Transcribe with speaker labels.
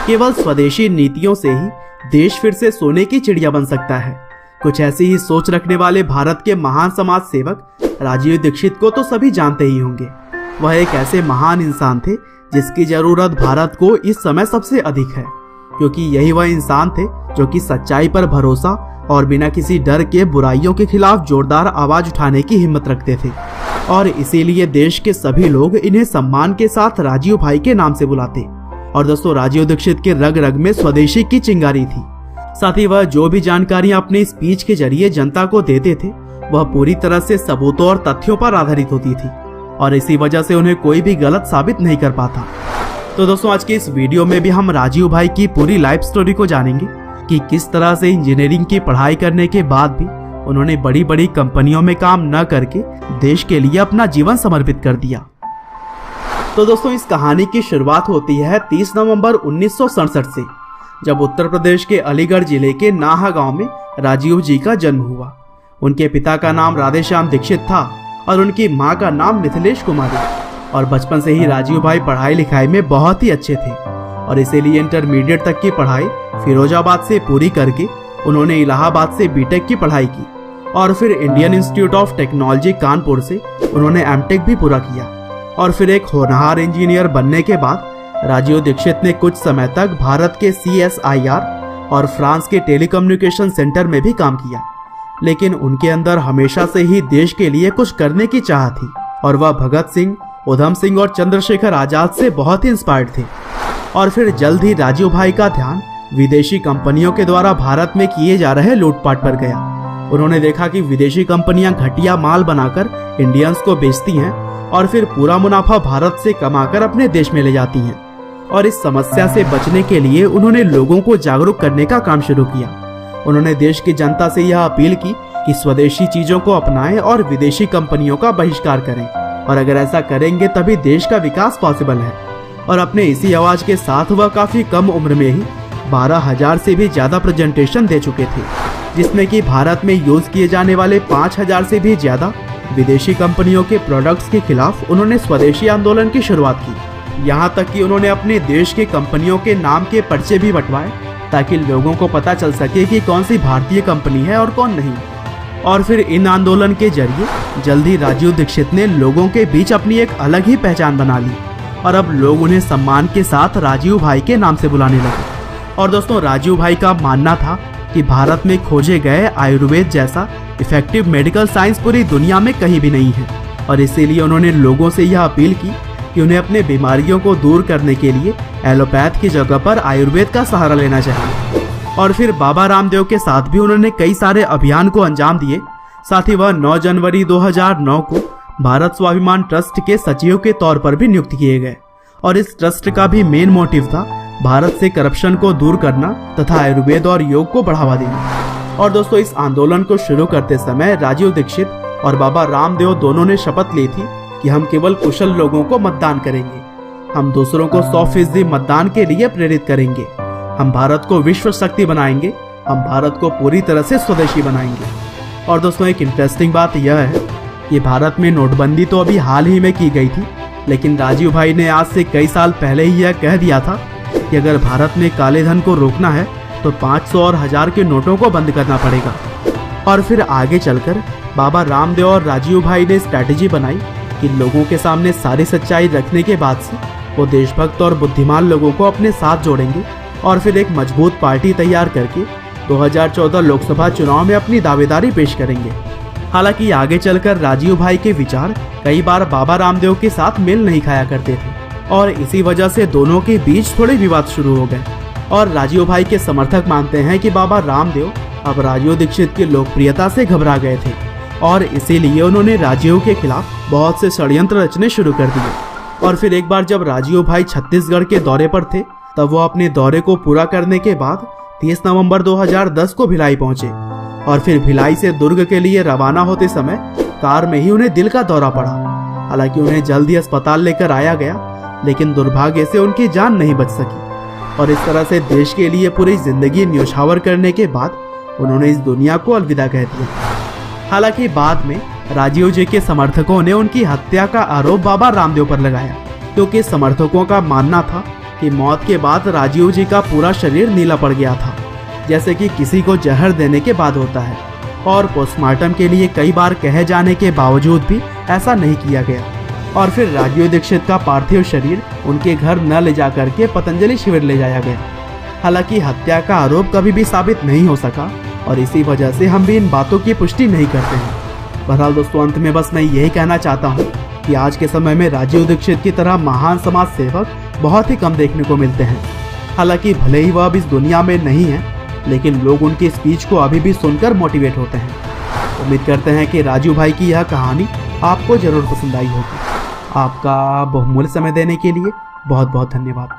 Speaker 1: केवल स्वदेशी नीतियों से ही देश फिर से सोने की चिड़िया बन सकता है। कुछ ऐसी ही सोच रखने वाले भारत के महान समाज सेवक राजीव दीक्षित को तो सभी जानते ही होंगे। वह एक ऐसे महान इंसान थे जिसकी जरूरत भारत को इस समय सबसे अधिक है, क्योंकि यही वह इंसान थे जो कि सच्चाई पर भरोसा और बिना किसी डर के बुराइयों के खिलाफ जोरदार आवाज उठाने की हिम्मत रखते थे। और इसीलिए देश के सभी लोग इन्हें सम्मान के साथ राजीव भाई के नाम से बुलाते। और दोस्तों, राजीव दीक्षित के रग रग में स्वदेशी की चिंगारी थी। साथ ही वह जो भी जानकारियां अपने स्पीच के जरिए जनता को देते थे वह पूरी तरह से सबूतों और तथ्यों पर आधारित होती थी, और इसी वजह से उन्हें कोई भी गलत साबित नहीं कर पाता। तो दोस्तों, आज की इस वीडियो में भी हम राजीव भाई की पूरी लाइफ स्टोरी को जानेंगे कि किस तरह से इंजीनियरिंग की पढ़ाई करने के बाद भी उन्होंने बड़ी बड़ी कंपनियों में काम न करके देश के लिए अपना जीवन समर्पित कर दिया। तो दोस्तों, इस कहानी की शुरुआत होती है 30 नवंबर 1967 से, जब उत्तर प्रदेश के अलीगढ़ जिले के नाहा गांव में राजीव जी का जन्म हुआ। उनके पिता का नाम राधेश्याम दीक्षित था और उनकी मां का नाम मिथिलेश कुमारी। और बचपन से ही राजीव भाई पढ़ाई लिखाई में बहुत ही अच्छे थे, और इसीलिए इंटरमीडिएट तक की पढ़ाई फिरोजाबाद से पूरी करके उन्होंने इलाहाबाद से बीटेक की पढ़ाई की, और फिर Indian institute of technology Kanpur से उन्होंने एमटेक भी पूरा किया। और फिर एक होनहार इंजीनियर बनने के बाद राजीव दीक्षित ने कुछ समय तक भारत के CSIR और फ्रांस के टेलीकम्युनिकेशन सेंटर में भी काम किया, लेकिन उनके अंदर हमेशा से ही देश के लिए कुछ करने की चाह थी, और वह भगत सिंह, उधम सिंह और चंद्रशेखर आजाद से बहुत ही इंस्पायर्ड थे। और फिर जल्द ही राजीव भाई का ध्यान विदेशी कंपनियों के द्वारा भारत में किए जा रहे लूटपाट पर गया। उन्होंने देखा कि विदेशी कंपनियां घटिया माल बनाकर इंडियंस को बेचती हैं और फिर पूरा मुनाफा भारत से कमाकर अपने देश में ले जाती हैं। और इस समस्या से बचने के लिए उन्होंने लोगों को जागरूक करने का काम शुरू किया। उन्होंने देश की जनता से यह अपील की कि स्वदेशी चीजों को अपनाएं और विदेशी कंपनियों का बहिष्कार करें, और अगर ऐसा करेंगे तभी देश का विकास पॉसिबल है। और अपने इसी आवाज के साथ वह काफी कम उम्र में ही 12,000 से भी ज्यादा प्रेजेंटेशन दे चुके थे, जिसमें कि भारत में यूज किए जाने वाले 5,000 से भी ज्यादा विदेशी कंपनियों के प्रोडक्ट्स के खिलाफ उन्होंने स्वदेशी आंदोलन की शुरुआत की। यहाँ तक कि उन्होंने अपने देश के कंपनियों के नाम के पर्चे भी बंटवाए, ताकि लोगों को पता चल सके कि कौन सी भारतीय कंपनी है और कौन नहीं। और फिर इन आंदोलन के जरिए जल्दी राजीव दीक्षित ने लोगों के बीच अपनी एक अलग ही पहचान बना ली, और अब लोग उन्हें सम्मान के साथ राजीव भाई के नाम से बुलाने लगे। और दोस्तों, राजीव भाई का मानना था कि भारत में खोजे गए आयुर्वेद जैसा इफेक्टिव मेडिकल साइंस पूरी दुनिया में कहीं भी नहीं है, और इसीलिए उन्होंने लोगों से यह अपील की कि उन्हें अपने बीमारियों को दूर करने के लिए एलोपैथ की जगह पर आयुर्वेद का सहारा लेना चाहिए। और फिर बाबा रामदेव के साथ भी उन्होंने कई सारे अभियान को अंजाम दिए। साथ ही वह 9 जनवरी 2009 को भारत स्वाभिमान ट्रस्ट के सचिव के तौर पर भी नियुक्त किए गए, और इस ट्रस्ट का भी मेन मोटिव था भारत से करप्शन को दूर करना तथा आयुर्वेद और योग को बढ़ावा देना। और दोस्तों, इस आंदोलन को शुरू करते समय राजीव दीक्षित और बाबा रामदेव दोनों ने शपथ ली थी कि हम केवल कुशल लोगों को मतदान करेंगे, हम दूसरों को 100% मतदान के लिए प्रेरित करेंगे, हम भारत को विश्व शक्ति बनाएंगे, हम भारत को पूरी तरह से स्वदेशी बनाएंगे। और दोस्तों, एक इंटरेस्टिंग बात यह है कि भारत में नोटबंदी तो अभी हाल ही में की गई थी, लेकिन राजीव भाई ने आज से कई साल पहले ही यह कह दिया था कि अगर भारत में काले धन को रोकना है तो 500 और 1000 के नोटों को बंद करना पड़ेगा। और फिर आगे चलकर बाबा रामदेव और राजीव भाई ने स्ट्रैटेजी बनाई कि लोगों के सामने सारी सच्चाई रखने के बाद से वो देशभक्त और बुद्धिमान लोगों को अपने साथ जोड़ेंगे, और फिर एक मजबूत पार्टी तैयार करके 2014 लोकसभा चुनाव में अपनी दावेदारी पेश करेंगे। हालांकि आगे चलकर राजीव भाई के विचार कई बार बाबा रामदेव के साथ मेल नहीं खाया करते थे, और इसी वजह से दोनों के बीच थोड़े विवाद शुरू हो गए। और राजीव भाई के समर्थक मानते हैं कि बाबा रामदेव अब राजीव दीक्षित की लोकप्रियता से घबरा गए थे, और इसीलिए उन्होंने राजीव के खिलाफ बहुत से षड्यंत्र रचने शुरू कर दिए। और फिर एक बार जब राजीव भाई छत्तीसगढ़ के दौरे पर थे, तब वो अपने दौरे को पूरा करने के बाद 30 नवंबर 2010 को भिलाई पहुंचे, और फिर भिलाई से दुर्ग के लिए रवाना होते समय कार में ही उन्हें दिल का दौरा पड़ा। हालांकि उन्हें जल्द ही अस्पताल लेकर आया गया, लेकिन दुर्भाग्य से उनकी जान नहीं बच सकी, और इस तरह से देश के लिए पूरी जिंदगी न्योछावर करने के बाद उन्होंने इस दुनिया को अलविदा कह दिया। हालांकि बाद में राजीव जी के समर्थकों ने उनकी हत्या का आरोप बाबा रामदेव पर लगाया, क्योंकि समर्थकों का मानना था कि मौत के बाद राजीव जी का पूरा शरीर नीला पड़ गया था, जैसे कि किसी को जहर देने के बाद होता है, और पोस्टमार्टम के लिए कई बार कहे जाने के बावजूद भी ऐसा नहीं किया गया। और फिर राजीव दीक्षित का पार्थिव शरीर उनके घर न ले जाकर के पतंजलि शिविर ले जाया गया। हालांकि हत्या का आरोप कभी भी साबित नहीं हो सका और इसी वजह से हम भी इन बातों की पुष्टि नहीं करते हैं। बहरहाल दोस्तों, अंत में बस मैं यही कहना चाहता हूँ कि आज के समय में राजीव दीक्षित की तरह महान समाज सेवक बहुत ही कम देखने को मिलते हैं। हालांकि भले ही वह अब इस दुनिया में नहीं है, लेकिन लोग उनकी स्पीच को अभी भी सुनकर मोटिवेट होते हैं। उम्मीद करते हैं कि राजू भाई की यह कहानी आपको जरूर पसंद आई होगी। आपका बहुमूल्य समय देने के लिए बहुत बहुत धन्यवाद।